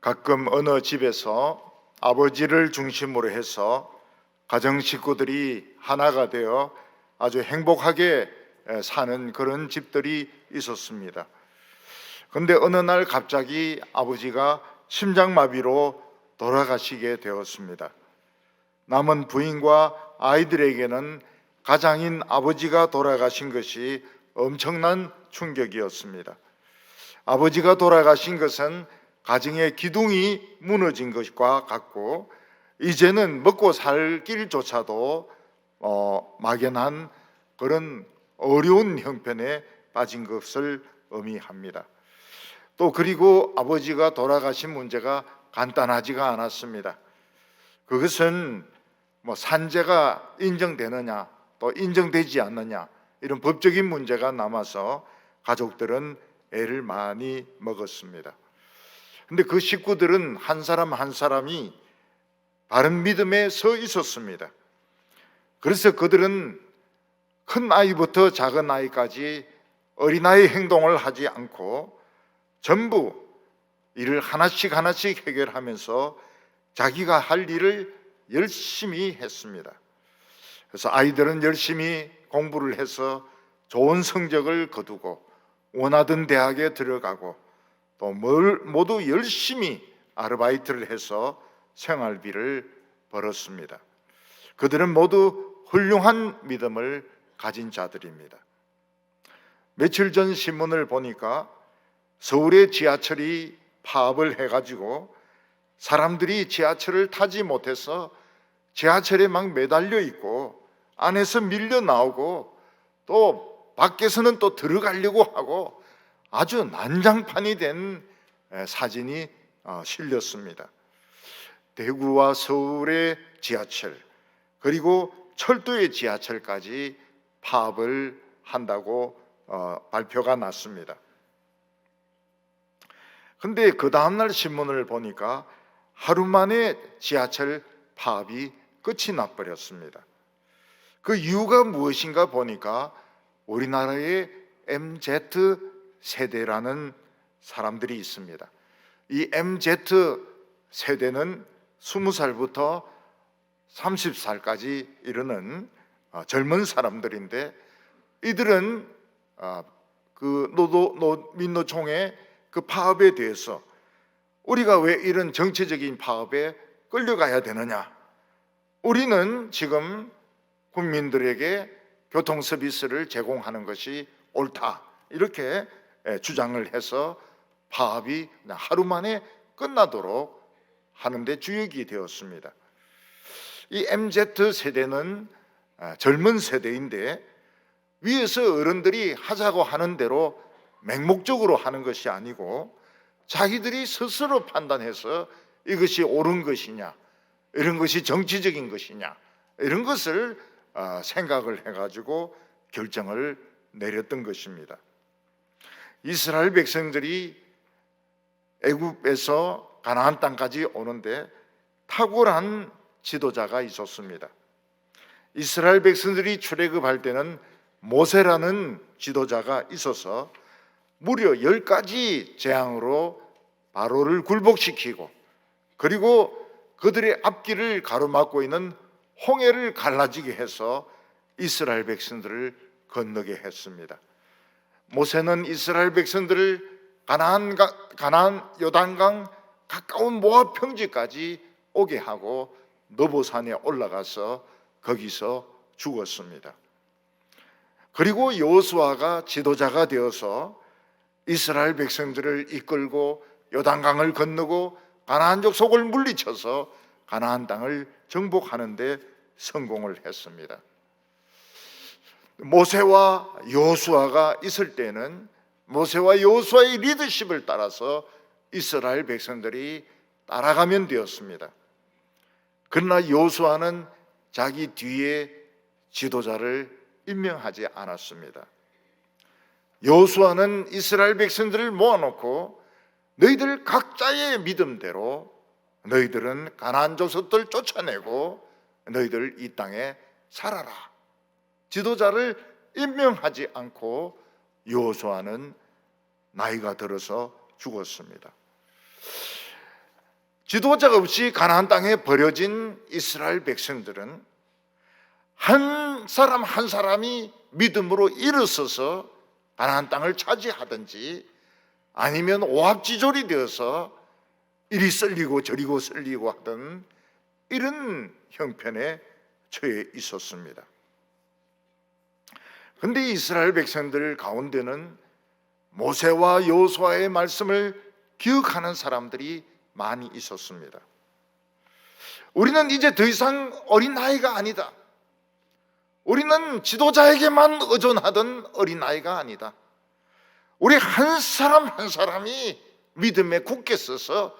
가끔 어느 집에서 아버지를 중심으로 해서 가정 식구들이 하나가 되어 아주 행복하게 사는 그런 집들이 있었습니다. 그런데 어느 날 갑자기 아버지가 심장마비로 돌아가시게 되었습니다. 남은 부인과 아이들에게는 가장인 아버지가 돌아가신 것이 엄청난 충격이었습니다. 아버지가 돌아가신 것은 가정의 기둥이 무너진 것과 같고, 이제는 먹고 살 길조차도 막연한 그런 어려운 형편에 빠진 것을 의미합니다. 또 그리고 아버지가 돌아가신 문제가 간단하지가 않았습니다. 그것은 산재가 인정되느냐 또 인정되지 않느냐 이런 법적인 문제가 남아서 가족들은 애를 많이 먹었습니다. 근데 그 식구들은 한 사람 한 사람이 바른 믿음에 서 있었습니다. 그래서 그들은 큰 아이부터 작은 아이까지 어린아이 행동을 하지 않고 전부 일을 하나씩 하나씩 해결하면서 자기가 할 일을 열심히 했습니다. 그래서 아이들은 열심히 공부를 해서 좋은 성적을 거두고 원하던 대학에 들어가고 또 모두 열심히 아르바이트를 해서 생활비를 벌었습니다. 그들은 모두 훌륭한 믿음을 가진 자들입니다. 며칠 전 신문을 보니까 서울의 지하철이 파업을 해가지고 사람들이 지하철을 타지 못해서 지하철에 막 매달려 있고 안에서 밀려 나오고 또 밖에서는 또 들어가려고 하고 아주 난장판이 된 사진이 실렸습니다. 대구와 서울의 지하철 그리고 철도의 지하철까지 파업을 한다고 발표가 났습니다. 근데 그 다음날 신문을 보니까 하루 만에 지하철 파업이 끝이 나버렸습니다. 그 이유가 무엇인가 보니까 우리나라의 MZ 세대라는 사람들이 있습니다. 이 MZ 세대는 20살부터 30살까지 이르는 젊은 사람들인데, 이들은 그 민노총의 그 파업에 대해서 우리가 왜 이런 정치적인 파업에 끌려가야 되느냐, 우리는 지금 국민들에게 교통 서비스를 제공하는 것이 옳다, 이렇게 주장을 해서 파업이 하루 만에 끝나도록 하는데 주역이 되었습니다. 이 MZ 세대는 젊은 세대인데 위에서 어른들이 하자고 하는 대로 맹목적으로 하는 것이 아니고 자기들이 스스로 판단해서 이것이 옳은 것이냐, 이런 것이 정치적인 것이냐, 이런 것을 생각을 해가지고 결정을 내렸던 것입니다. 이스라엘 백성들이 애굽에서 가나안 땅까지 오는데 탁월한 지도자가 있었습니다. 이스라엘 백성들이 출애굽할 때는 모세라는 지도자가 있어서 무려 10가지 재앙으로 바로를 굴복시키고, 그리고 그들의 앞길을 가로막고 있는 홍해를 갈라지게 해서 이스라엘 백성들을 건너게 했습니다. 모세는 이스라엘 백성들을 가나안 요단강 가까운 모압 평지까지 오게 하고 느보산에 올라가서 거기서 죽었습니다. 그리고 여호수아가 지도자가 되어서 이스라엘 백성들을 이끌고 요단강을 건너고 가나안 족속을 물리쳐서 가나안 땅을 정복하는 데 성공을 했습니다. 모세와 여호수아가 있을 때는 모세와 여호수아의 리더십을 따라서 이스라엘 백성들이 따라가면 되었습니다. 그러나 여호수아는 자기 뒤에 지도자를 임명하지 않았습니다. 여호수아는 이스라엘 백성들을 모아놓고 너희들 각자의 믿음대로 너희들은 가나안 족속들 쫓아내고 너희들 이 땅에 살아라, 지도자를 임명하지 않고 여호수아는 나이가 들어서 죽었습니다. 지도자가 없이 가나안 땅에 버려진 이스라엘 백성들은 한 사람 한 사람이 믿음으로 일어서서 가나안 땅을 차지하든지 아니면 오합지졸이 되어서 이리 썰리고 저리 썰리고 하던 이런 형편에 처해 있었습니다. 그런데 이스라엘 백성들 가운데는 모세와 여호수아의 말씀을 기억하는 사람들이 많이 있었습니다. 우리는 이제 더 이상 어린아이가 아니다. 우리는 지도자에게만 의존하던 어린아이가 아니다. 우리 한 사람 한 사람이 믿음에 굳게 서서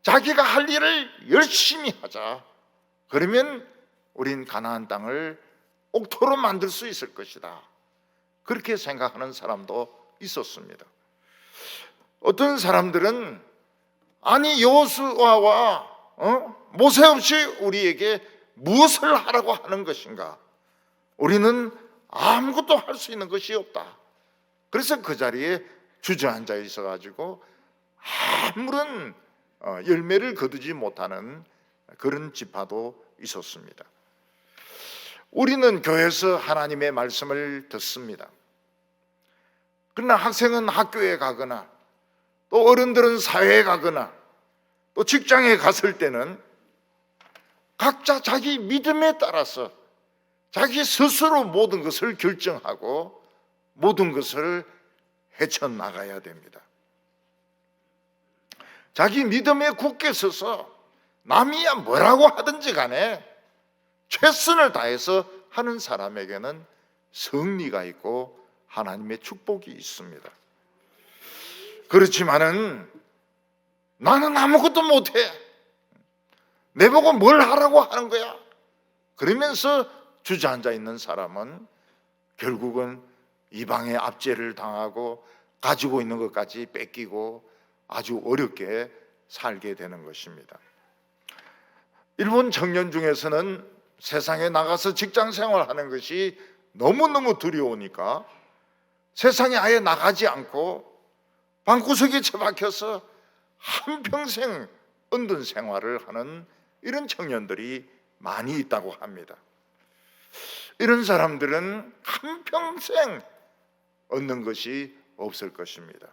자기가 할 일을 열심히 하자. 그러면 우린 가나안 땅을 옥토로 만들 수 있을 것이다. 그렇게 생각하는 사람도 있었습니다. 어떤 사람들은 아니 여호수아와 모세 없이 우리에게 무엇을 하라고 하는 것인가? 우리는 아무것도 할 수 있는 것이 없다. 그래서 그 자리에 주저앉아 있어가지고 아무런 열매를 거두지 못하는 그런 지파도 있었습니다. 우리는 교회에서 하나님의 말씀을 듣습니다. 그러나 학생은 학교에 가거나 또 어른들은 사회에 가거나 또 직장에 갔을 때는 각자 자기 믿음에 따라서 자기 스스로 모든 것을 결정하고 모든 것을 헤쳐나가야 됩니다. 자기 믿음에 굳게 서서 남이야 뭐라고 하든지 간에 최선을 다해서 하는 사람에게는 승리가 있고 하나님의 축복이 있습니다. 그렇지만은 나는 아무것도 못해. 내보고 뭘 하라고 하는 거야? 그러면서 주저앉아 있는 사람은 결국은 이방의 압제를 당하고 가지고 있는 것까지 뺏기고 아주 어렵게 살게 되는 것입니다. 일본 청년 중에서는 세상에 나가서 직장 생활하는 것이 너무너무 두려우니까 세상에 아예 나가지 않고 방구석에 처박혀서 한평생 은둔 생활을 하는 이런 청년들이 많이 있다고 합니다. 이런 사람들은 한평생 얻는 것이 없을 것입니다.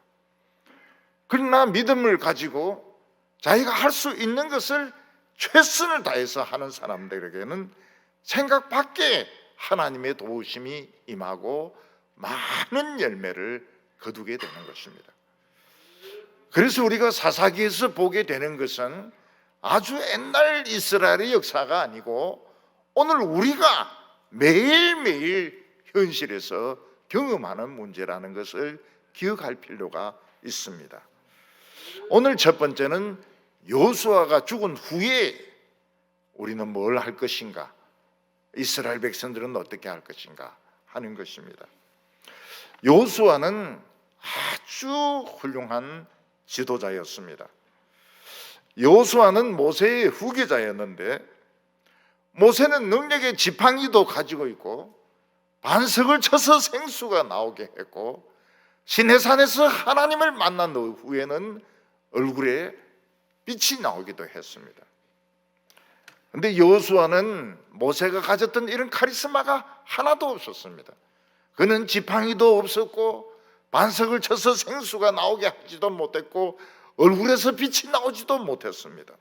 그러나 믿음을 가지고 자기가 할 수 있는 것을 최선을 다해서 하는 사람들에게는 생각 밖에 하나님의 도우심이 임하고 많은 열매를 거두게 되는 것입니다. 그래서 우리가 사사기에서 보게 되는 것은 아주 옛날 이스라엘의 역사가 아니고 오늘 우리가 매일매일 현실에서 경험하는 문제라는 것을 기억할 필요가 있습니다. 오늘 첫 번째는 여호수아가 죽은 후에 우리는 뭘 할 것인가, 이스라엘 백성들은 어떻게 할 것인가 하는 것입니다. 여호수아는 아주 훌륭한 지도자였습니다. 여호수아는 모세의 후계자였는데 모세는 능력의 지팡이도 가지고 있고 반석을 쳐서 생수가 나오게 했고 시내산에서 하나님을 만난 후에는 얼굴에 빛이 나오기도 했습니다. 그런데 여호수아는 모세가 가졌던 이런 카리스마가 하나도 없었습니다. 그는 지팡이도 없었고 반석을 쳐서 생수가 나오게 하지도 못했고 얼굴에서 빛이 나오지도 못했습니다.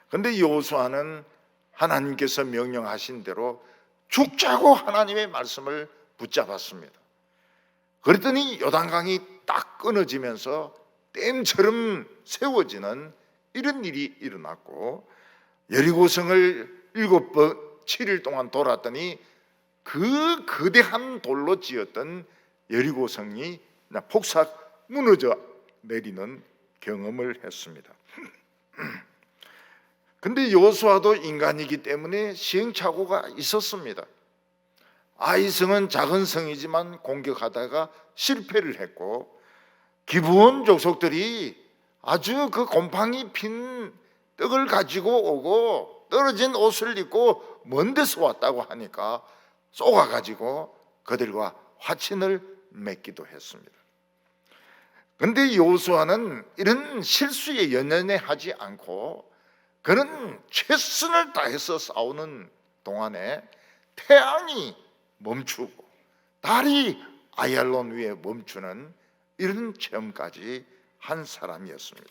그런데 여호수아는 하나님께서 명령하신 대로 죽자고 하나님의 말씀을 붙잡았습니다. 그랬더니 요단강이 딱 끊어지면서 댐처럼 세워지는 이런 일이 일어났고 여리고성을 7일 동안 돌았더니 그 거대한 돌로 지었던 여리고성이 폭삭 무너져 내리는 경험을 했습니다. 근데 여호수아도 인간이기 때문에 시행착오가 있었습니다. 아이성은 작은 성이지만 공격하다가 실패를 했고 기브온 족속들이 아주 그 곰팡이 핀 떡을 가지고 오고 떨어진 옷을 입고 먼 데서 왔다고 하니까 쏘아가지고 그들과 화친을 맺기도 했습니다. 근데 여호수아는 이런 실수에 연연해하지 않고 그는 최선을 다해서 싸우는 동안에 태양이 멈추고 달이 아얄론 위에 멈추는 이런 체험까지 한 사람이었습니다.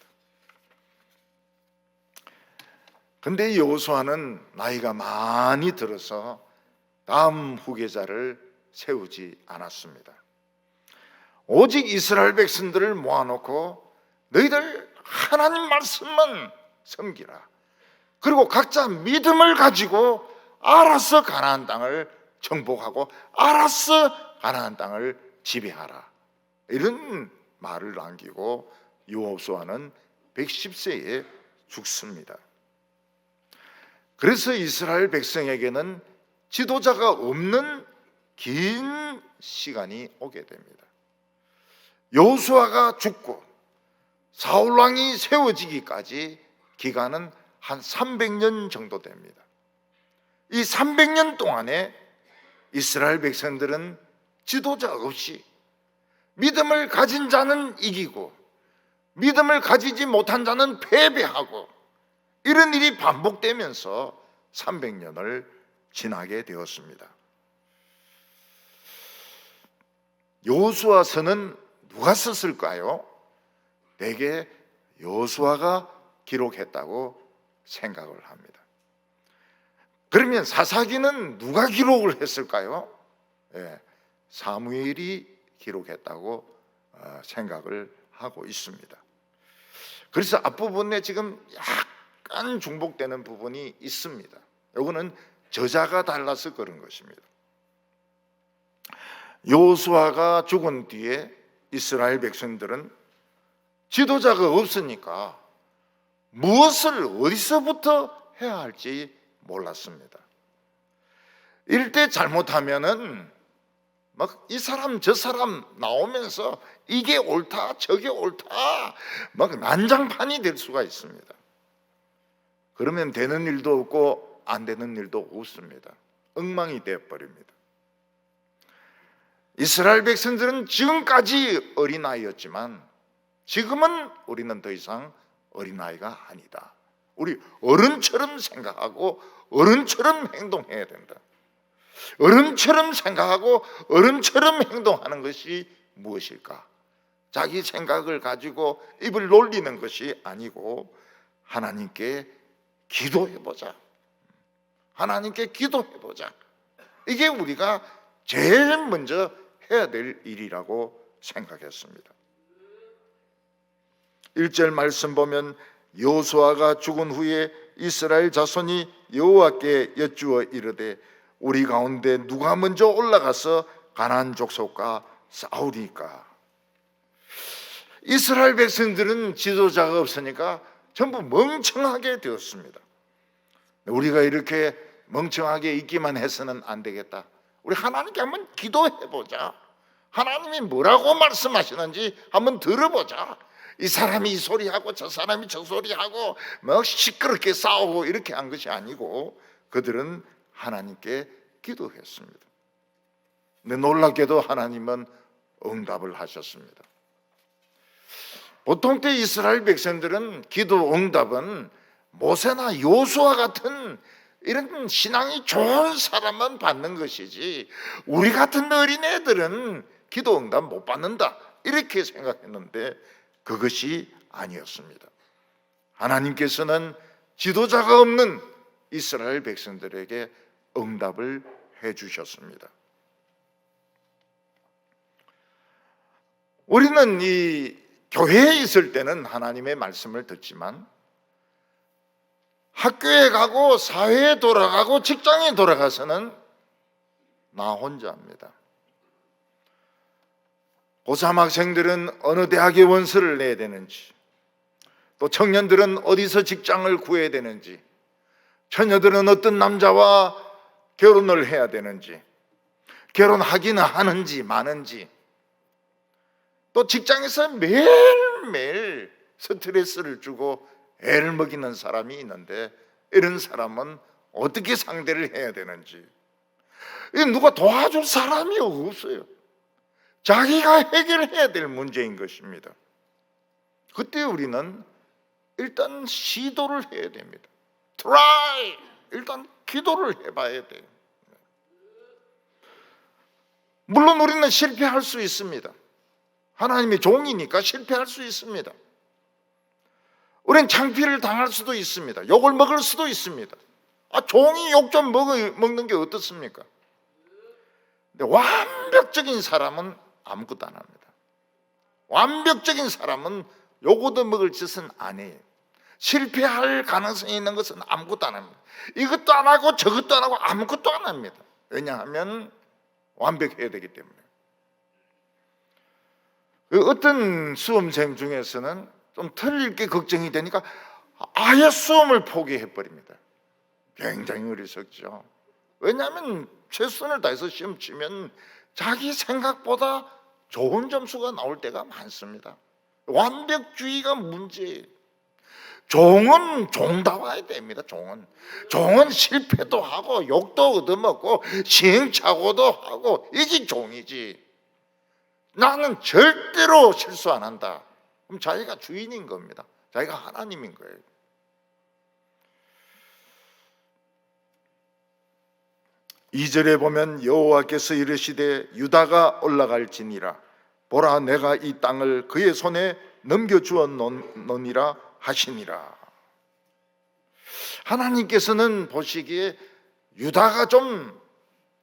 근데 여호수아는 나이가 많이 들어서 다음 후계자를 세우지 않았습니다. 오직 이스라엘 백성들을 모아놓고 너희들 하나님 말씀만 섬기라. 그리고 각자 믿음을 가지고 알아서 가나안 땅을 정복하고 알아서 가나안 땅을 지배하라. 이런 말을 남기고 여호수아는 110세에 죽습니다. 그래서 이스라엘 백성에게는 지도자가 없는 긴 시간이 오게 됩니다. 여호수아가 죽고 사울 왕이 세워지기까지 기간은 한 300년 정도 됩니다. 이 300년 동안에 이스라엘 백성들은 지도자 없이 믿음을 가진 자는 이기고 믿음을 가지지 못한 자는 패배하고 이런 일이 반복되면서 300년을 지나게 되었습니다. 여호수아서는 누가 썼을까요? 대개 여호수아가 기록했다고 생각을 합니다. 그러면 사사기는 누가 기록을 했을까요? 사무엘이 기록했다고 생각을 하고 있습니다. 그래서 앞부분에 지금 약간 중복되는 부분이 있습니다. 이거는 저자가 달라서 그런 것입니다. 여호수아가 죽은 뒤에 이스라엘 백성들은 지도자가 없으니까 무엇을 어디서부터 해야 할지 몰랐습니다. 이럴 때 잘못하면은 막 이 사람 저 사람 나오면서 이게 옳다 저게 옳다 막 난장판이 될 수가 있습니다. 그러면 되는 일도 없고 안 되는 일도 없습니다. 엉망이 되어버립니다. 이스라엘 백성들은 지금까지 어린아이였지만 지금은 우리는 더 이상 어린아이가 아니다. 우리 어른처럼 생각하고 어른처럼 행동해야 된다. 어른처럼 생각하고 어른처럼 행동하는 것이 무엇일까? 자기 생각을 가지고 입을 놀리는 것이 아니고 하나님께 기도해보자. 하나님께 기도해보자. 이게 우리가 제일 먼저 해야 될 일이라고 생각했습니다. 1절 말씀 보면 여호수아가 죽은 후에 이스라엘 자손이 여호와께 여쭈어 이르되 우리 가운데 누가 먼저 올라가서 가나안 족속과 싸우리까? 이스라엘 백성들은 지도자가 없으니까 전부 멍청하게 되었습니다. 우리가 이렇게 멍청하게 있기만 해서는 안 되겠다. 우리 하나님께 한번 기도해보자. 하나님이 뭐라고 말씀하시는지 한번 들어보자. 이 사람이 이 소리하고 저 사람이 저 소리하고 뭐 시끄럽게 싸우고 이렇게 한 것이 아니고 그들은 하나님께 기도했습니다. 근데 놀랍게도 하나님은 응답을 하셨습니다. 보통 때 이스라엘 백성들은 기도 응답은 모세나 여호수아 같은 이런 신앙이 좋은 사람만 받는 것이지 우리 같은 어린애들은 기도 응답 못 받는다 이렇게 생각했는데 그것이 아니었습니다. 하나님께서는 지도자가 없는 이스라엘 백성들에게 응답을 해주셨습니다. 우리는 이 교회에 있을 때는 하나님의 말씀을 듣지만 학교에 가고 사회에 돌아가고 직장에 돌아가서는 나 혼자입니다. 고3 학생들은 어느 대학에 원서를 내야 되는지, 또 청년들은 어디서 직장을 구해야 되는지, 처녀들은 어떤 남자와 결혼을 해야 되는지, 결혼하기는 하는지 마는지, 또 직장에서 매일매일 스트레스를 주고 애를 먹이는 사람이 있는데 이런 사람은 어떻게 상대를 해야 되는지 누가 도와줄 사람이 없어요. 자기가 해결해야 될 문제인 것입니다. 그때 우리는 일단 시도를 해야 됩니다. try. 일단 기도를 해봐야 돼요. 물론 우리는 실패할 수 있습니다. 하나님의 종이니까 실패할 수 있습니다. 우리는 창피를 당할 수도 있습니다. 욕을 먹을 수도 있습니다. 종이 욕 좀 먹는 게 어떻습니까? 근데 완벽적인 사람은 아무것도 안 합니다. 완벽적인 사람은 욕 얻어먹을 짓은 안 해요. 실패할 가능성이 있는 것은 아무것도 안 합니다. 이것도 안 하고 저것도 안 하고 아무것도 안 합니다. 왜냐하면 완벽해야 되기 때문에. 어떤 수험생 중에서는 좀 틀릴 게 걱정이 되니까 아예 수험을 포기해버립니다. 굉장히 어리석죠. 왜냐하면 최선을 다해서 시험 치면 자기 생각보다 좋은 점수가 나올 때가 많습니다. 완벽주의가 문제예요. 종은 종다워야 됩니다. 종은 실패도 하고 욕도 얻어먹고 시행착오도 하고 이게 종이지. 나는 절대로 실수 안 한다. 그럼 자기가 주인인 겁니다. 자기가 하나님인 거예요. 이 절에 보면 여호와께서 이르시되 유다가 올라갈지니라 보라 내가 이 땅을 그의 손에 넘겨주었노니라 하시니라. 하나님께서는 보시기에 유다가 좀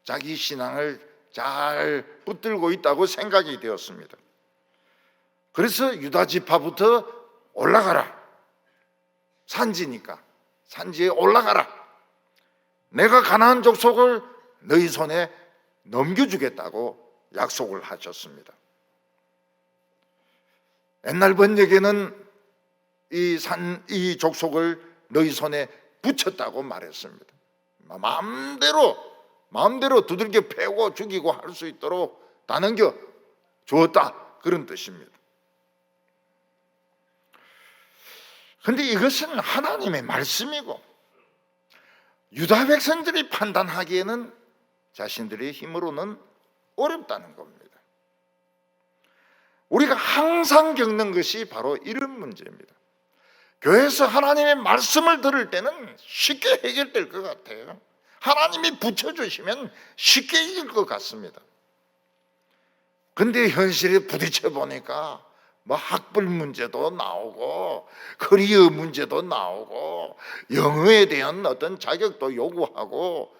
자기 신앙을 잘 붙들고 있다고 생각이 되었습니다. 그래서 유다 지파부터 올라가라. 산지니까 산지에 올라가라. 내가 가나안 족속을 너희 손에 넘겨주겠다고 약속을 하셨습니다. 옛날 번역에는 이 족속을 너희 손에 붙였다고 말했습니다. 마음대로 두들겨 패고 죽이고 할 수 있도록 다 넘겨 주었다, 그런 뜻입니다. 그런데 이것은 하나님의 말씀이고 유다 백성들이 판단하기에는 자신들의 힘으로는 어렵다는 겁니다. 우리가 항상 겪는 것이 바로 이런 문제입니다. 교회에서 하나님의 말씀을 들을 때는 쉽게 해결될 것 같아요. 하나님이 붙여주시면 쉽게 이길 것 같습니다. 근데 현실에 부딪혀 보니까 학벌 문제도 나오고 커리어 문제도 나오고 영어에 대한 어떤 자격도 요구하고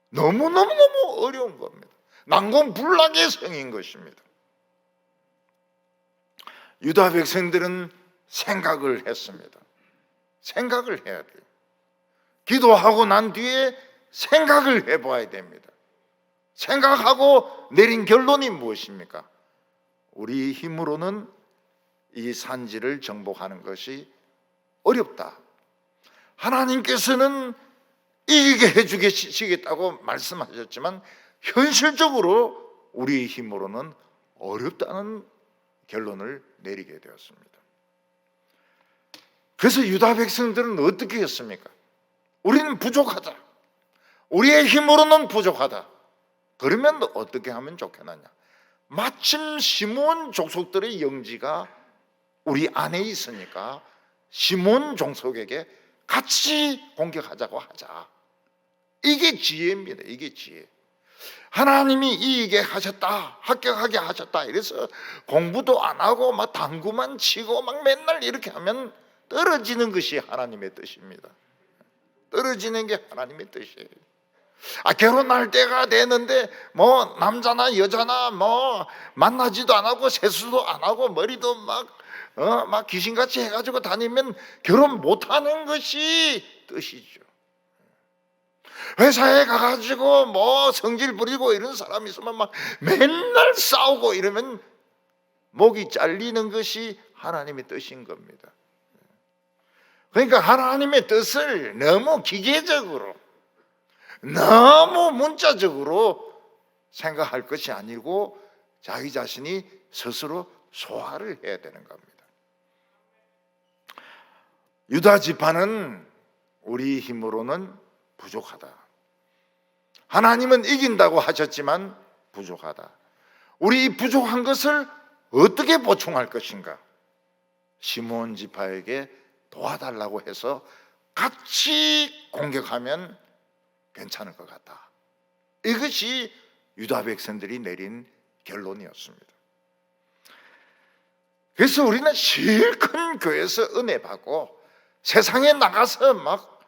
너무너무 어려운 겁니다. 난공불락의 성인 것입니다. 유다 백성들은 생각을 했습니다. 생각을 해야 돼요. 기도하고 난 뒤에 생각을 해봐야 됩니다. 생각하고 내린 결론이 무엇입니까? 우리 힘으로는 이 산지를 정복하는 것이 어렵다. 하나님께서는 이기게 해주시겠다고 말씀하셨지만 현실적으로 우리의 힘으로는 어렵다는 결론을 내리게 되었습니다. 그래서 유다 백성들은 어떻게 했습니까? 우리는 부족하다. 우리의 힘으로는 부족하다. 그러면 어떻게 하면 좋겠느냐? 마침 시몬 족속들의 영지가 우리 안에 있으니까 시몬 족속에게 같이 공격하자고 하자. 이게 지혜입니다. 이게 지혜. 하나님이 이기게 하셨다, 합격하게 하셨다, 이래서 공부도 안 하고 당구만 치고 맨날 이렇게 하면 떨어지는 것이 하나님의 뜻입니다. 떨어지는 게 하나님의 뜻이에요. 결혼할 때가 되는데 남자나 여자나 만나지도 안 하고 세수도 안 하고 머리도 막 귀신같이 해가지고 다니면 결혼 못하는 것이 뜻이죠. 회사에 가가지고 성질 부리고 이런 사람이 있으면 맨날 싸우고 이러면 목이 잘리는 것이 하나님의 뜻인 겁니다. 그러니까 하나님의 뜻을 너무 기계적으로, 너무 문자적으로 생각할 것이 아니고 자기 자신이 스스로 소화를 해야 되는 겁니다. 유다 지파는 우리 힘으로는 부족하다. 하나님은 이긴다고 하셨지만 부족하다. 우리 이 부족한 것을 어떻게 보충할 것인가? 시므온 지파에게 도와달라고 해서 같이 공격하면 괜찮을 것 같다. 이것이 유다 백성들이 내린 결론이었습니다. 그래서 우리는 실컷 교회에서 은혜 받고 세상에 나가서 막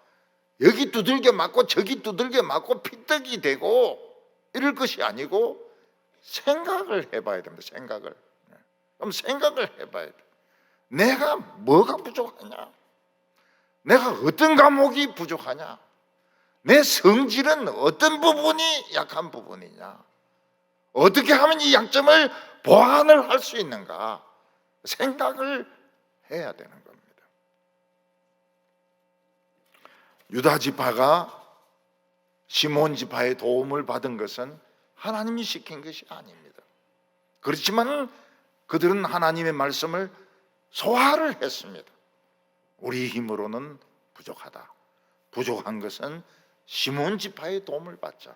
여기 두들겨 맞고 저기 두들겨 맞고 피떡이 되고 이럴 것이 아니고 생각을 해봐야 됩니다. 생각을. 그럼 생각을 해봐야 돼. 내가 뭐가 부족하냐? 내가 어떤 과목이 부족하냐? 내 성질은 어떤 부분이 약한 부분이냐? 어떻게 하면 이 약점을 보완을 할 수 있는가? 생각을 해야 되는 겁니다. 유다 지파가 시므온 지파의 도움을 받은 것은 하나님이 시킨 것이 아닙니다. 그렇지만 그들은 하나님의 말씀을 소화를 했습니다. 우리 힘으로는 부족하다. 부족한 것은 시므온 지파의 도움을 받자.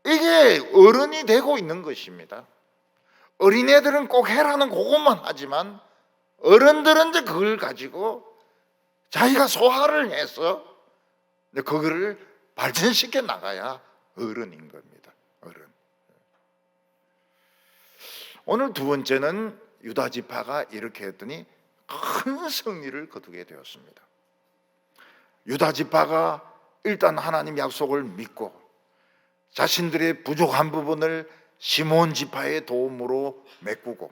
이게 어른이 되고 있는 것입니다. 어린애들은 꼭 해라는 그것만 하지만 어른들은 이제 그걸 가지고 자기가 소화를 해서 그거를 발전시켜 나가야 어른인 겁니다. 어른. 오늘 두 번째는 유다 지파가 이렇게 했더니 큰 승리를 거두게 되었습니다. 유다 지파가 일단 하나님 약속을 믿고 자신들의 부족한 부분을 시므온 지파의 도움으로 메꾸고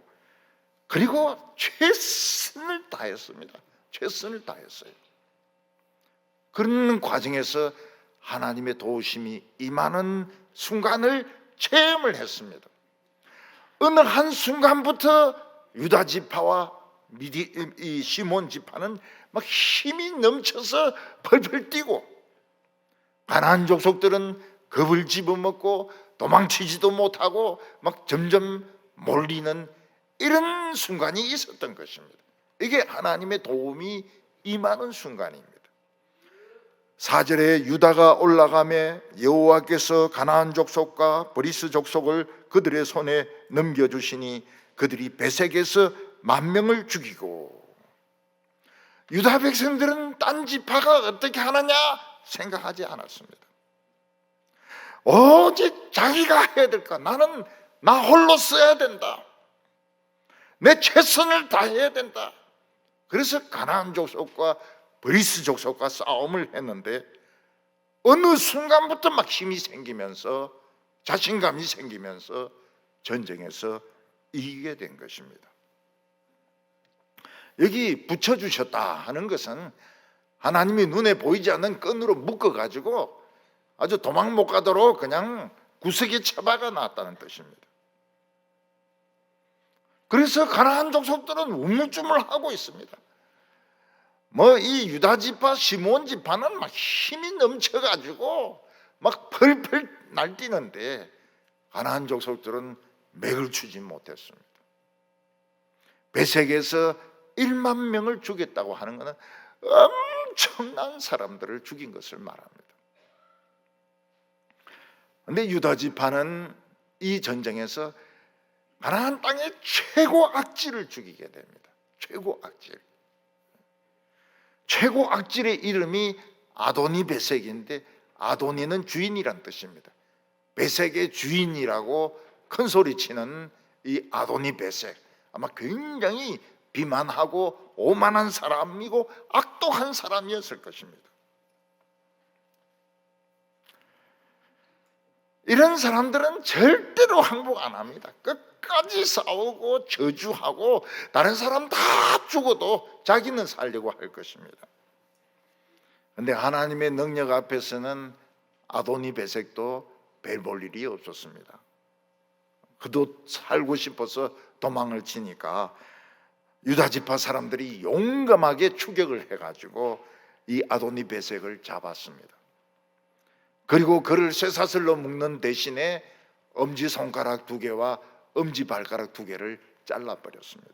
그리고 최선을 다했습니다. 최선을 다했어요. 그런 과정에서 하나님의 도우심이 임하는 순간을 체험을 했습니다. 어느 한 순간부터 유다 지파와 이 시므온 지파는 막 힘이 넘쳐서 펄펄 뛰고 가나안 족속들은 겁을 집어먹고 도망치지도 못하고 막 점점 몰리는 이런 순간이 있었던 것입니다. 이게 하나님의 도움이 임하는 순간입니다. 4절에 유다가 올라가며 여호와께서 가나안 족속과 브리스 족속을 그들의 손에 넘겨주시니 그들이 베색에서 10,000명을 죽이고. 유다 백성들은 딴 지파가 어떻게 하느냐 생각하지 않았습니다. 오직 자기가 해야 될까? 나는 나 홀로 써야 된다. 내 최선을 다해야 된다. 그래서 가나안 족속과 브리스 족속과 싸움을 했는데 어느 순간부터 막 힘이 생기면서 자신감이 생기면서 전쟁에서 이기게 된 것입니다. 여기 붙여주셨다 하는 것은 하나님이 눈에 보이지 않는 끈으로 묶어가지고 아주 도망 못 가도록 그냥 구석에 처박아 놨다는 뜻입니다. 그래서 가나안 족속들은 우물쭈물하고 있습니다. 뭐 이 유다 지파, 시므온 지파는 막 힘이 넘쳐가지고 막 펄펄 날뛰는데 가나안 족속들은 맥을 추지 못했습니다. 베색에서 10,000명을 죽였다고 하는 것은 엄청난 사람들을 죽인 것을 말합니다. 그런데 유다 지파는 이 전쟁에서 가나안 땅의 최고 악질을 죽이게 됩니다. 최고 악질. 최고 악질의 이름이 아도니 베색인데 아도니는 주인이란 뜻입니다. 베색의 주인이라고 큰 소리치는 이 아도니 베색, 아마 굉장히 비만하고 오만한 사람이고 악독한 사람이었을 것입니다. 이런 사람들은 절대로 항복 안 합니다. 끝까지 싸우고 저주하고 다른 사람 다 죽어도 자기는 살려고 할 것입니다. 그런데 하나님의 능력 앞에서는 아도니 베색도 별 볼 일이 없었습니다. 그도 살고 싶어서 도망을 치니까 유다 지파 사람들이 용감하게 추격을 해가지고 이 아도니 베색을 잡았습니다. 그리고 그를 쇠사슬로 묶는 대신에 엄지손가락 2개와 엄지발가락 2개를 잘라버렸습니다.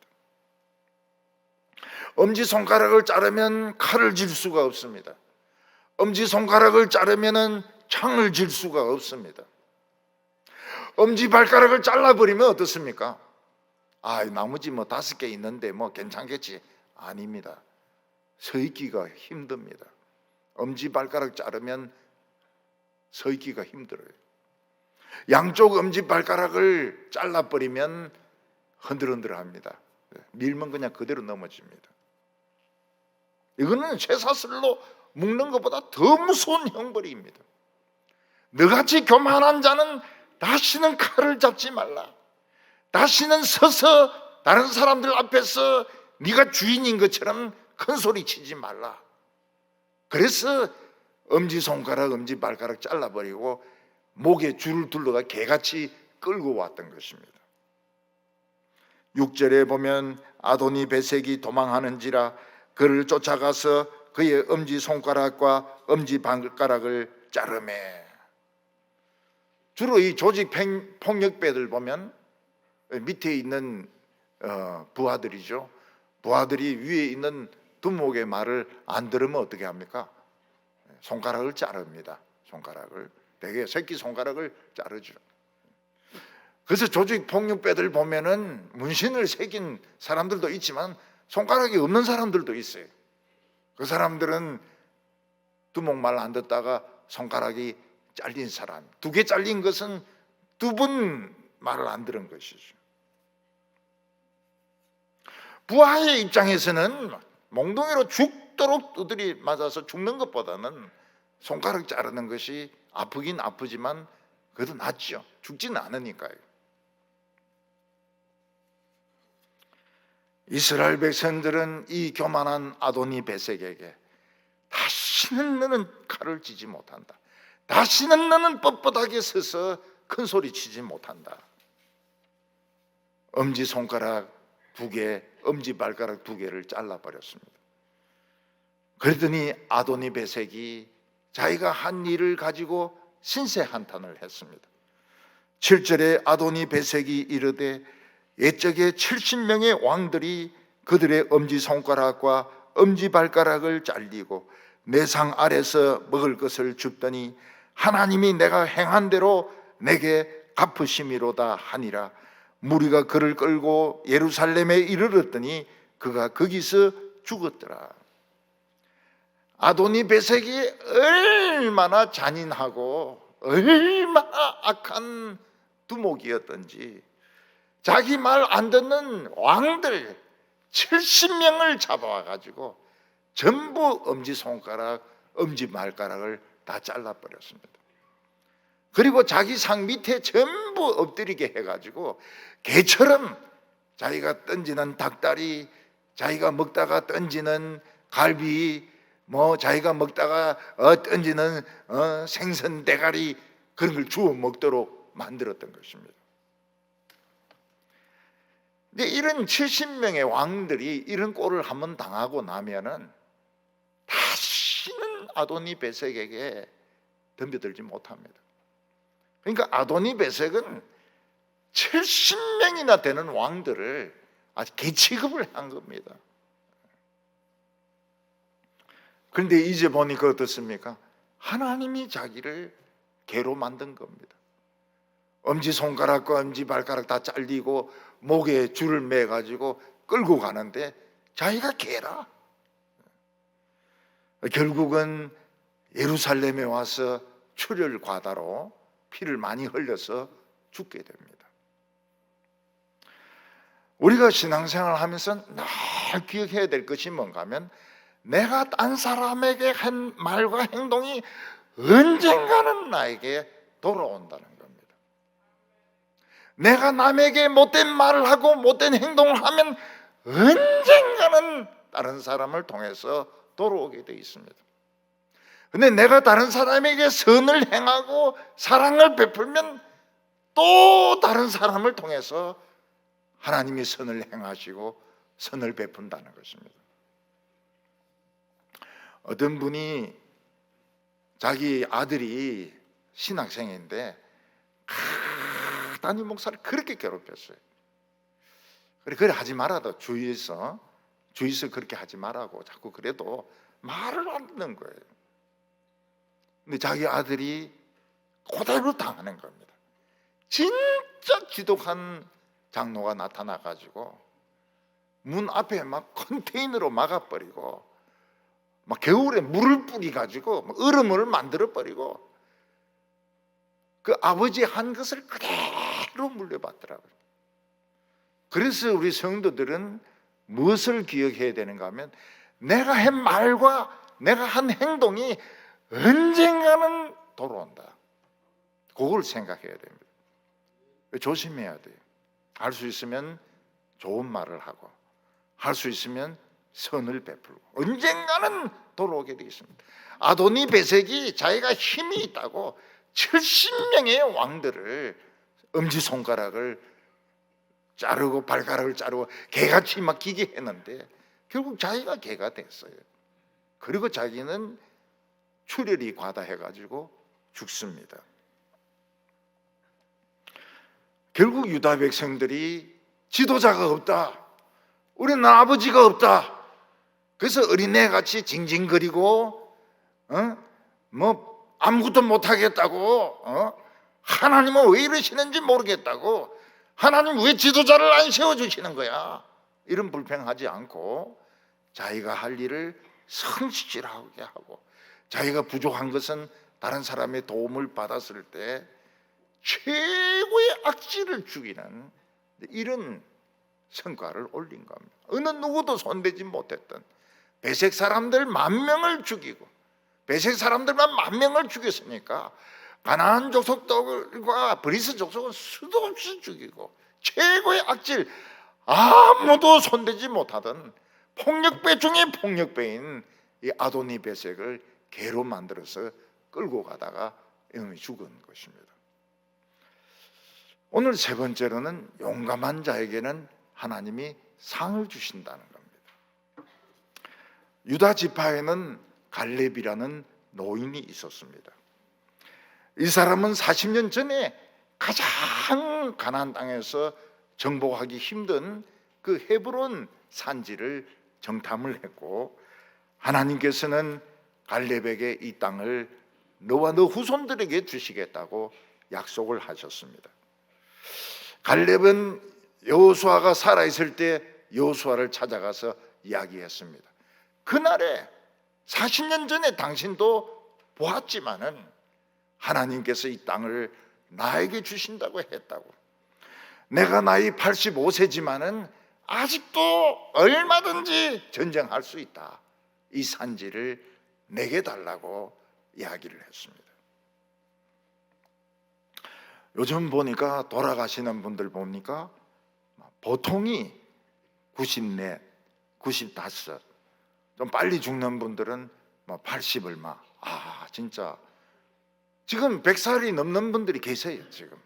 엄지손가락을 자르면 칼을 질 수가 없습니다. 엄지손가락을 자르면 창을 질 수가 없습니다. 엄지발가락을 잘라버리면 어떻습니까? 나머지 5개 있는데 괜찮겠지. 아닙니다. 서 있기가 힘듭니다. 엄지발가락 자르면 서 있기가 힘들어요. 양쪽 엄지발가락을 잘라버리면 흔들흔들합니다. 밀면 그냥 그대로 넘어집니다. 이거는 쇠사슬로 묶는 것보다 더 무서운 형벌입니다. 너같이 교만한 자는 다시는 칼을 잡지 말라. 다시는 서서 다른 사람들 앞에서 네가 주인인 것처럼 큰 소리 치지 말라. 그래서 엄지손가락, 엄지발가락 잘라버리고 목에 줄을 둘러가 개같이 끌고 왔던 것입니다. 6절에 보면 아도니 베색이 도망하는지라 그를 쫓아가서 그의 엄지손가락과 엄지발가락을 자르매. 주로 이 조직 폭력배들 보면 밑에 있는 부하들이죠. 부하들이 위에 있는 두목의 말을 안 들으면 어떻게 합니까? 손가락을 자릅니다. 손가락을, 대개 새끼 손가락을 자르죠. 그래서 조직 폭력배들 보면은 문신을 새긴 사람들도 있지만 손가락이 없는 사람들도 있어요. 그 사람들은 두목 말 안 듣다가 손가락이 잘린 사람, 2개 잘린 것은 2번 말을 안 들은 것이죠. 부하의 입장에서는 몽둥이로 죽도록 두드리 맞아서 죽는 것보다는 손가락 자르는 것이 아프긴 아프지만 그래도 낫죠. 죽지는 않으니까요. 이스라엘 백성들은 이 교만한 아도니 베색에게 다시는 너는 칼을 쥐지 못한다. 다시는 너는 뻣뻣하게 서서 큰 소리 치지 못한다. 엄지손가락 2개, 엄지발가락 2개를 잘라버렸습니다. 그랬더니 아도니 베색이 자기가 한 일을 가지고 신세한탄을 했습니다. 7절에 아도니 베색이 이르되 옛적에 70명의 왕들이 그들의 엄지손가락과 엄지발가락을 잘리고 내 상 아래서 먹을 것을 줍더니 하나님이 내가 행한 대로 내게 갚으심이로다 하니라. 무리가 그를 끌고 예루살렘에 이르렀더니 그가 거기서 죽었더라. 아도니 베색이 얼마나 잔인하고 얼마나 악한 두목이었던지 자기 말 안 듣는 왕들 70명을 잡아와가지고 전부 엄지손가락, 엄지발가락을 다 잘라버렸습니다. 그리고 자기 상 밑에 전부 엎드리게 해가지고 개처럼 자기가 던지는 닭다리, 자기가 먹다가 던지는 갈비, 자기가 먹다가 던지는 생선 대가리, 그런 걸 주워 먹도록 만들었던 것입니다. 근데 이런 70명의 왕들이 이런 꼴을 한번 당하고 나면은 다시는 아도니 베색에게 덤벼들지 못합니다. 그러니까 아도니 베색은 70명이나 되는 왕들을 아주 개취급을 한 겁니다. 그런데 이제 보니까 어떻습니까? 하나님이 자기를 개로 만든 겁니다. 엄지손가락과 엄지발가락 다 잘리고 목에 줄을 매가지고 끌고 가는데 자기가 개라. 결국은 예루살렘에 와서 출혈 과다로 피를 많이 흘려서 죽게 됩니다. 우리가 신앙생활을 하면서 늘 기억해야 될 것이 뭔가 하면 내가 딴 사람에게 한 말과 행동이 언젠가는 나에게 돌아온다는 겁니다. 내가 남에게 못된 말을 하고 못된 행동을 하면 언젠가는 다른 사람을 통해서 돌아오게 되어 있습니다. 근데 내가 다른 사람에게 선을 행하고 사랑을 베풀면 또 다른 사람을 통해서 하나님이 선을 행하시고 선을 베푼다는 것입니다. 어떤 분이 자기 아들이 신학생인데 담임 목사를 그렇게 괴롭혔어요. 그래 하지 말아도 주위에서 그렇게 하지 말라고 자꾸 그래도 말을 안 듣는 거예요. 근데 자기 아들이 그대로 당하는 겁니다. 진짜 지독한 장로가 나타나가지고 문 앞에 막 컨테이너로 막아버리고, 막 겨울에 물을 뿌려가지고 얼음을 만들어버리고, 그 아버지 한 것을 그대로 물려받더라고요. 그래서 우리 성도들은 무엇을 기억해야 되는가 하면, 내가 한 말과 내가 한 행동이 언젠가는 돌아온다. 그걸 생각해야 됩니다. 조심해야 돼요. 할 수 있으면 좋은 말을 하고, 할 수 있으면 선을 베풀고, 언젠가는 돌아오게 되어 있습니다. 아도니 베섹이 자기가 힘이 있다고 70명의 왕들을 엄지손가락을 자르고 발가락을 자르고 개같이 막 기게 했는데 결국 자기가 개가 됐어요. 그리고 자기는 출혈이 과다해가지고 죽습니다. 결국 유다 백성들이 지도자가 없다, 우리는 아버지가 없다, 그래서 어린애같이 징징거리고 뭐 아무것도 못하겠다고, 하나님은 왜 이러시는지 모르겠다고, 하나님 왜 지도자를 안 세워주시는 거야, 이런 불평하지 않고 자기가 할 일을 성실하게 하고, 자기가 부족한 것은 다른 사람의 도움을 받았을 때 최고의 악질을 죽이는 이런 성과를 올린 겁니다. 어느 누구도 손대지 못했던 베색 사람들 10,000명을 죽이고, 베색 사람들만 10,000명을 죽였으니까 가나안 족속들과 브리스 족속은 수도 없이 죽이고, 최고의 악질, 아무도 손대지 못하던 폭력배 중에 폭력배인 이 아도니 베섹을 개로 만들어서 끌고 가다가 죽은 것입니다. 오늘 세 번째로는 용감한 자에게는 하나님이 상을 주신다는 겁니다. 유다 지파에는 갈렙이라는 노인이 있었습니다. 이 사람은 40년 전에 가장 가나안 땅에서 정복하기 힘든 그 헤브론 산지를 정탐을 했고, 하나님께서는 갈렙에게 이 땅을 너와 너 후손들에게 주시겠다고 약속을 하셨습니다. 갈렙은 여호수아가 살아있을 때 여호수아를 찾아가서 이야기했습니다. 그날에 40년 전에 당신도 보았지만은 하나님께서 이 땅을 나에게 주신다고 했다고. 내가 나이 85세지만은 아직도 얼마든지 전쟁할 수 있다. 이 산지를 내게 달라고 이야기를 했습니다. 요즘 보니까 돌아가시는 분들 보니까 보통이 94, 95, 좀 빨리 죽는 분들은 80 얼마. 진짜 지금 100살이 넘는 분들이 계세요. 지금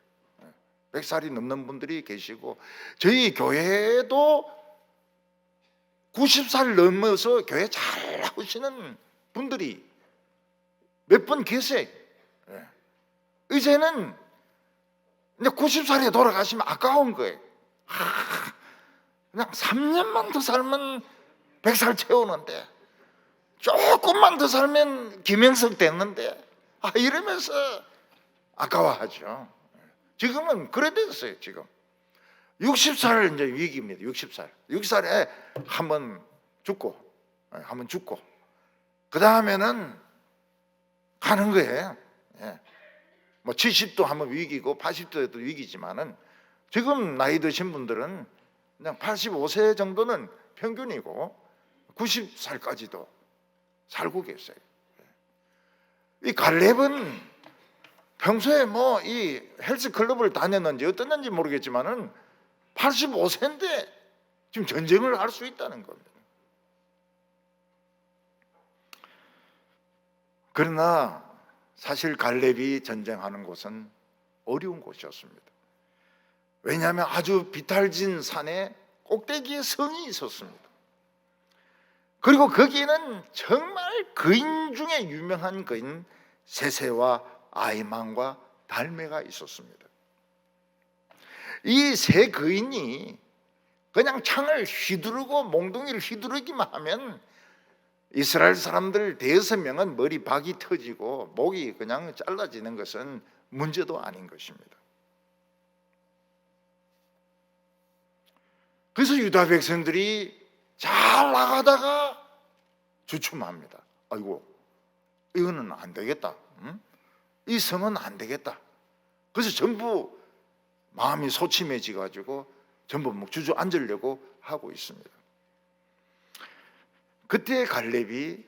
100살이 넘는 분들이 계시고, 저희 교회에도 90살 넘어서 교회 잘 나오시는 분들이 몇 분 계세요. 이제는 이제 90살에 돌아가시면 아까운 거예요. 그냥 3년만 더 살면 100살 채우는데, 조금만 더 살면 김영석 됐는데, 이러면서 아까워하죠. 지금은 그래 됐어요. 지금 60살 이제 위기입니다. 60살에 한번 죽고 그 다음에는 가는 거예요. 뭐 70도 한번 위기고 80도에도 위기지만은 지금 나이 드신 분들은 그냥 85세 정도는 평균이고 90살까지도 살고 계세요. 이 갈렙은 평소에 뭐 이 헬스클럽을 다녔는지 어땠는지 모르겠지만은 85세인데 지금 전쟁을 할 수 있다는 겁니다. 그러나 사실 갈렙이 전쟁하는 곳은 어려운 곳이었습니다. 왜냐하면 아주 비탈진 산에 꼭대기에 성이 있었습니다. 그리고 거기에는 정말 거인 중에 유명한 거인 세세와 아이만과 달메가 있었습니다. 이 세 거인이 그냥 창을 휘두르고 몽둥이를 휘두르기만 하면 이스라엘 사람들 5명은 머리박이 터지고 목이 그냥 잘라지는 것은 문제도 아닌 것입니다. 그래서 유다 백성들이 잘 나가다가 주춤합니다. 아이고, 이거는 안 되겠다. 응? 이 성은 안 되겠다. 그래서 전부 마음이 소침해져 가지고 전부 막 주저앉으려고 하고 있습니다. 그때 갈렙이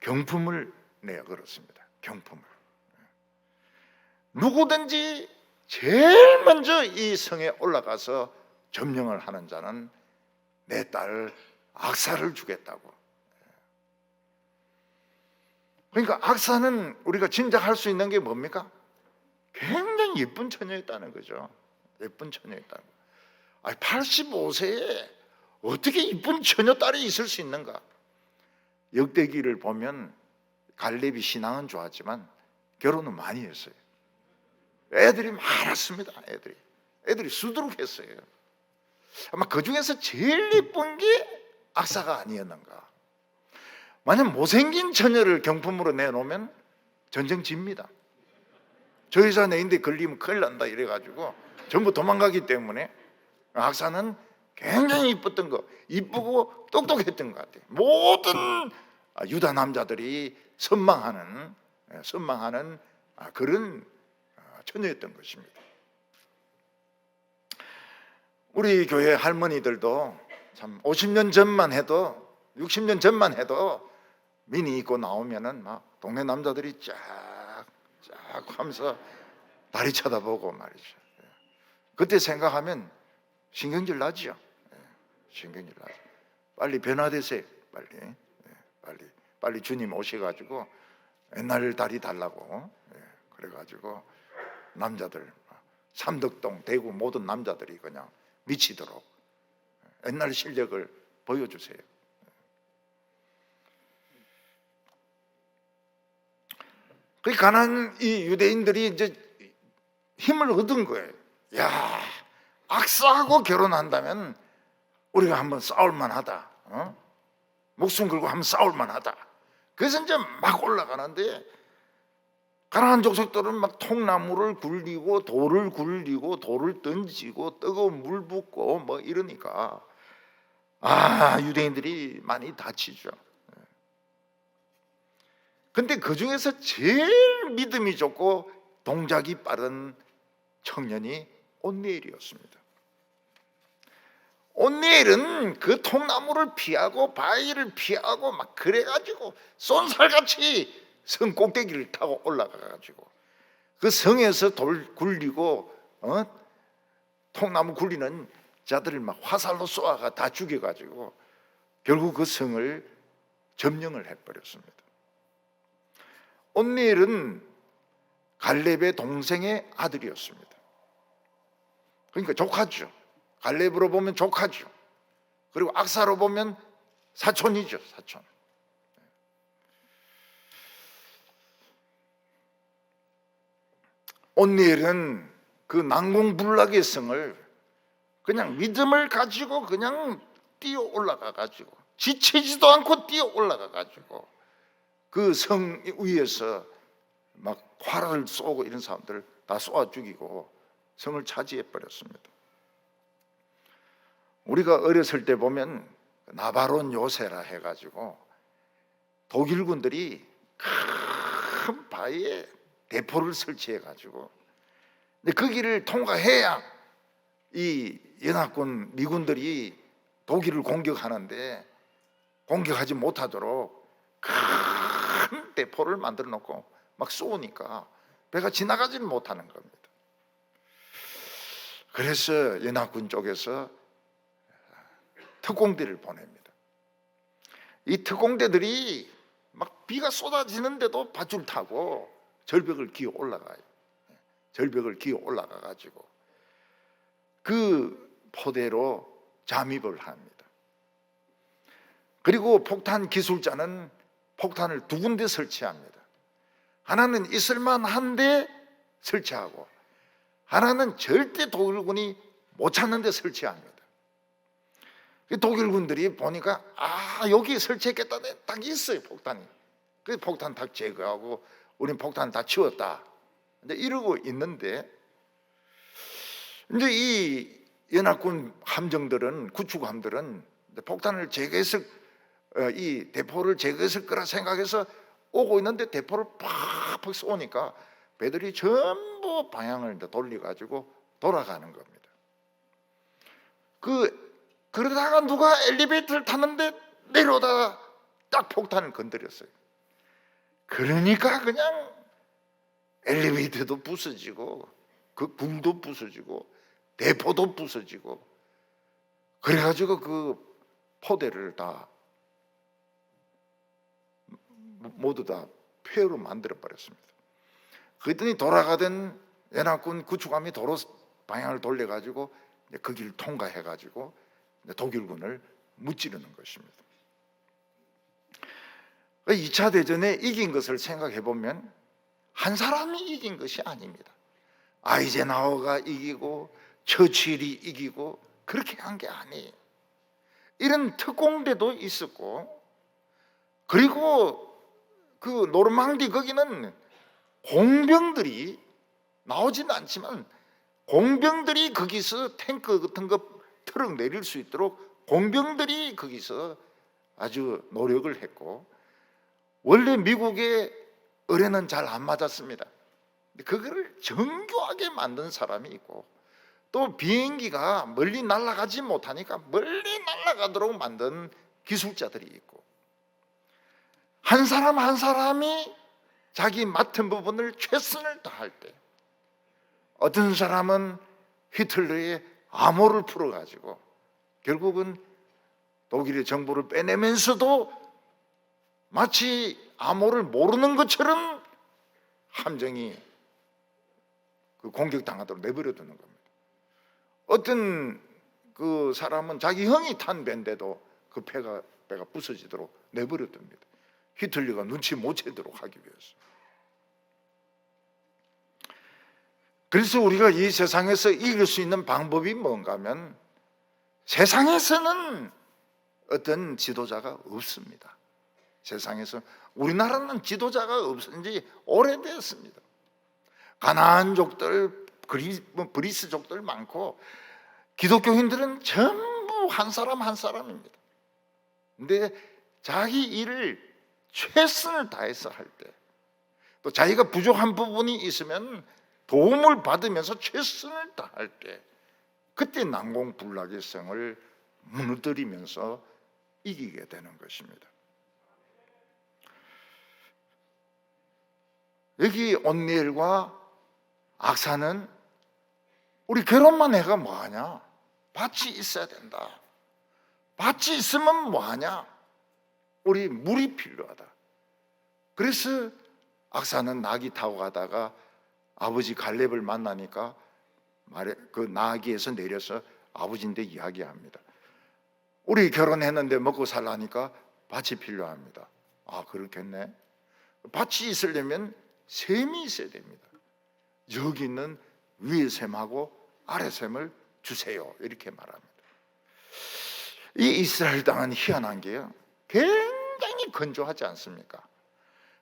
경품을 내어 걸었습니다. 경품을. 누구든지 제일 먼저 이 성에 올라가서 점령을 하는 자는 내 딸 악사를 주겠다고. 그러니까 악사는 우리가 짐작할 수 있는 게 뭡니까? 굉장히 예쁜 처녀였다는 거죠. 예쁜 처녀였다는 거. 아니, 85세에 어떻게 이쁜 처녀 딸이 있을 수 있는가? 역대기를 보면 갈렙이 신앙은 좋았지만 결혼은 많이 했어요. 애들이 많았습니다. 애들이 수두룩했어요. 아마 그 중에서 제일 예쁜 게 악사가 아니었는가. 만약 못생긴 처녀를 경품으로 내놓으면 전쟁 집니다. 저 여자 내인데 걸리면 큰일 난다 이래가지고 전부 도망가기 때문에 악사는 굉장히 이뻤던 거, 이쁘고 똑똑했던 것 같아요. 모든 유다 남자들이 선망하는 그런 처녀였던 것입니다. 우리 교회 할머니들도 참 50년 전만 해도 60년 전만 해도 미니 입고 나오면은 막 동네 남자들이 쫙 하면서 다리 쳐다보고 말이죠. 그때 생각하면 신경질 나죠. 신경질 나죠. 빨리 변화되세요. 빨리 주님 오셔가지고 옛날 다리 달라고. 그래가지고 남자들 삼덕동 대구 모든 남자들이 그냥 미치도록 옛날 실력을 보여주세요. 그 가난한 이 유대인들이 이제 힘을 얻은 거예요. 야, 악사하고 결혼한다면 우리가 한번 싸울만하다. 목숨 걸고 한번 싸울만하다. 그래서 이제 막 올라가는데 가난한 족속들은 막 통나무를 굴리고 돌을 던지고 뜨거운 물 붓고 뭐 이러니까 유대인들이 많이 다치죠. 근데 그 중에서 제일 믿음이 좋고 동작이 빠른 청년이 온니엘이었습니다. 온니엘은 그 통나무를 피하고 바위를 피하고 막 그래가지고 쏜살같이 성 꼭대기를 타고 올라가가지고 그 성에서 돌 굴리고 통나무 굴리는 자들을 막 화살로 쏘아가 다 죽여가지고 결국 그 성을 점령을 해버렸습니다. 온니엘은 갈렙의 동생의 아들이었습니다. 그러니까 조카죠. 갈렙으로 보면 조카죠. 그리고 악사로 보면 사촌이죠. 사촌. 온니엘은 그 난공불락의 성을 그냥 믿음을 가지고 그냥 뛰어 올라가 가지고 지치지도 않고 뛰어 올라가 가지고 그 성 위에서 막 활을 쏘고 이런 사람들을 다 쏘아 죽이고 성을 차지해 버렸습니다. 우리가 어렸을 때 보면 나바론 요새라 해가지고 독일군들이 큰 바위에 대포를 설치해 가지고 근데 그 길을 통과해야 이 연합군 미군들이 독일을 공격하는데 공격하지 못하도록 큰 대포를 만들어 놓고 막 쏘니까 배가 지나가지는 못하는 겁니다. 그래서 연합군 쪽에서 특공대를 보냅니다. 이 특공대들이 막 비가 쏟아지는데도 밧줄 타고 절벽을 기어 올라가요. 절벽을 기어 올라가 가지고 그 포대로 잠입을 합니다. 그리고 폭탄 기술자는 폭탄을 두 군데 설치합니다. 하나는 있을만한데 설치하고 하나는 절대 독일군이 못 찾는 데 설치합니다. 독일군들이 보니까 여기 설치했겠다네 딱 있어요. 폭탄이. 그 폭탄 다 제거하고 우린 폭탄 다 치웠다. 이제 이러고 있는데 이제 이 연합군 함정들은, 구축함들은 폭탄을 제거했을, 이 대포를 제거했을 거라 생각해서 오고 있는데 대포를 팍팍 쏘니까 배들이 전부 방향을 돌려가지고 돌아가는 겁니다. 그러다가 누가 엘리베이터를 탔는데 내려오다가 딱 폭탄을 건드렸어요. 그러니까 그냥 엘리베이터도 부서지고 그 불도 부서지고 대포도 부서지고, 그래가지고 그 포대를 다 모두 다 폐허로 만들어 버렸습니다. 그랬더니 돌아가던 연합군 구축함이 도로 방향을 돌려가지고 그 길을 통과해가지고 독일군을 무찌르는 것입니다. 2차 대전에 이긴 것을 생각해 보면 한 사람이 이긴 것이 아닙니다. 아이젠하워가 이기고 처칠이 이기고 그렇게 한 게 아니에요. 이런 특공대도 있었고, 그리고 그 노르망디 거기는 공병들이 나오지는 않지만 공병들이 거기서 탱크 같은 거 트럭 내릴 수 있도록 공병들이 거기서 아주 노력을 했고, 원래 미국의 의뢰는 잘 안 맞았습니다. 그거를 정교하게 만든 사람이 있고, 또 비행기가 멀리 날아가지 못하니까 멀리 날아가도록 만든 기술자들이 있고, 한 사람 한 사람이 자기 맡은 부분을 최선을 다할 때, 어떤 사람은 히틀러의 암호를 풀어가지고 결국은 독일의 정보를 빼내면서도 마치 암호를 모르는 것처럼 함정이 그 공격당하도록 내버려 두는 겁니다. 어떤 그 사람은 자기 형이 탄 배인데도 그 배가 부서지도록 내버려 둡니다. 히틀러가 눈치 못 채도록 하기 위해서. 그래서 우리가 이 세상에서 이길 수 있는 방법이 뭔가 하면, 세상에서는 어떤 지도자가 없습니다. 세상에서 우리나라는 지도자가 없은 지 오래됐습니다. 가나안족들, 브리스족들 많고, 기독교인들은 전부 한 사람 한 사람입니다. 근데 자기 일을 최선을 다해서 할 때, 또 자기가 부족한 부분이 있으면 도움을 받으면서 최선을 다할 때, 그때 난공불락의 성을 무너뜨리면서 이기게 되는 것입니다. 여기 온니엘과 악사는 우리 결혼만 해가 뭐하냐? 밭이 있어야 된다. 밭이 있으면 뭐하냐? 우리 물이 필요하다. 그래서 악사는 나귀 타고 가다가 아버지 갈렙을 만나니까 그 나귀에서 내려서 아버지인데 이야기합니다. 우리 결혼했는데 먹고 살라니까 밭이 필요합니다. 아, 그렇겠네. 밭이 있으려면 샘이 있어야 됩니다. 여기 있는 위의 샘하고 아래 샘을 주세요. 이렇게 말합니다. 이 이스라엘 땅은 희한한 게요, 굉장히 건조하지 않습니까?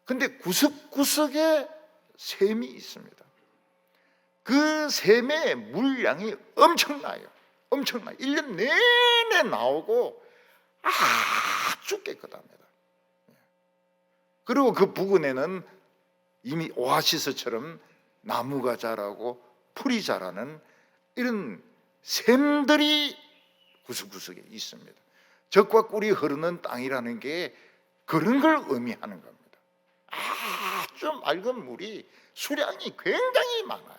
근데 구석구석에 샘이 있습니다. 그 샘의 물량이 엄청나요. 엄청나요. 1년 내내 나오고 아주 깨끗합니다. 그리고 그 부근에는 이미 오아시스처럼 나무가 자라고 풀이 자라는 이런 샘들이 구석구석에 있습니다. 젖과 꿀이 흐르는 땅이라는 게 그런 걸 의미하는 겁니다. 아주 맑은 물이 수량이 굉장히 많아요.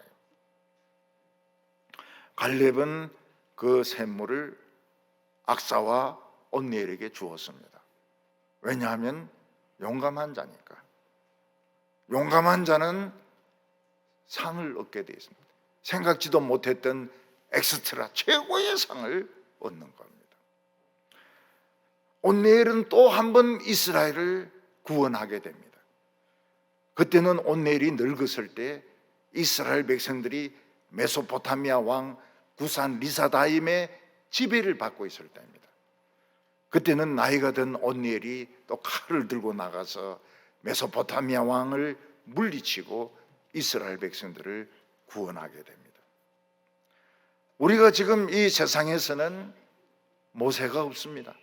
갈렙은 그 샘물을 악사와 온니엘에게 주었습니다. 왜냐하면 용감한 자니까. 용감한 자는 상을 얻게 되어 있습니다. 생각지도 못했던 엑스트라 최고의 상을 얻는 겁니다. 온니엘은 또 한 번 이스라엘을 구원하게 됩니다. 그때는 온니엘이 늙었을 때 이스라엘 백성들이 메소포타미아 왕 구산 리사다임의 지배를 받고 있을 때입니다. 그때는 나이가 든 온니엘이 또 칼을 들고 나가서 메소포타미아 왕을 물리치고 이스라엘 백성들을 구원하게 됩니다. 우리가 지금 이 세상에서는 모세가 없습니다.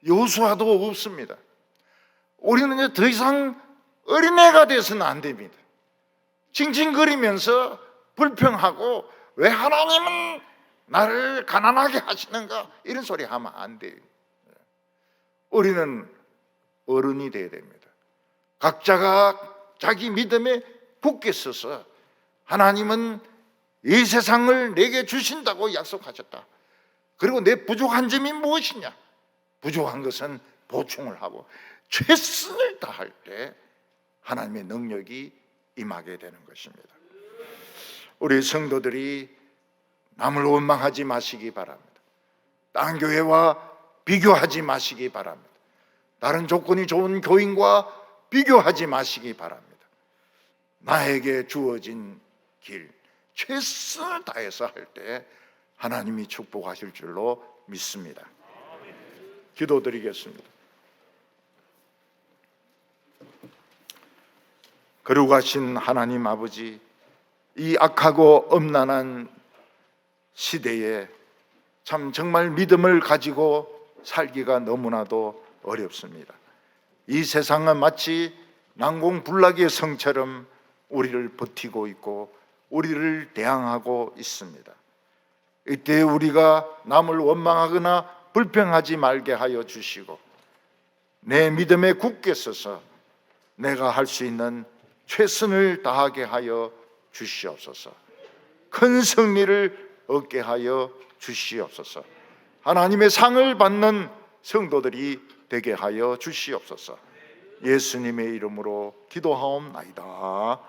여호수아도 없습니다. 우리는 이제 더 이상 어린애가 돼서는 안 됩니다. 징징거리면서 불평하고 왜 하나님은 나를 가난하게 하시는가 이런 소리 하면 안 돼요. 우리는 어른이 돼야 됩니다. 각자가 자기 믿음에 굳게 서서 하나님은 이 세상을 내게 주신다고 약속하셨다. 그리고 내 부족한 점이 무엇이냐? 부족한 것은 보충을 하고 최선을 다할 때 하나님의 능력이 임하게 되는 것입니다. 우리 성도들이 남을 원망하지 마시기 바랍니다. 다른 교회와 비교하지 마시기 바랍니다. 다른 조건이 좋은 교인과 비교하지 마시기 바랍니다. 나에게 주어진 길 최선을 다해서 할 때 하나님이 축복하실 줄로 믿습니다. 기도드리겠습니다. 거룩하신 하나님 아버지, 이 악하고 엄난한 시대에 참 정말 믿음을 가지고 살기가 너무나도 어렵습니다. 이 세상은 마치 난공불락의 성처럼 우리를 버티고 있고 우리를 대항하고 있습니다. 이때 우리가 남을 원망하거나 불평하지 말게 하여 주시고 내 믿음에 굳게 서서 내가 할 수 있는 최선을 다하게 하여 주시옵소서. 큰 승리를 얻게 하여 주시옵소서. 하나님의 상을 받는 성도들이 되게 하여 주시옵소서. 예수님의 이름으로 기도하옵나이다.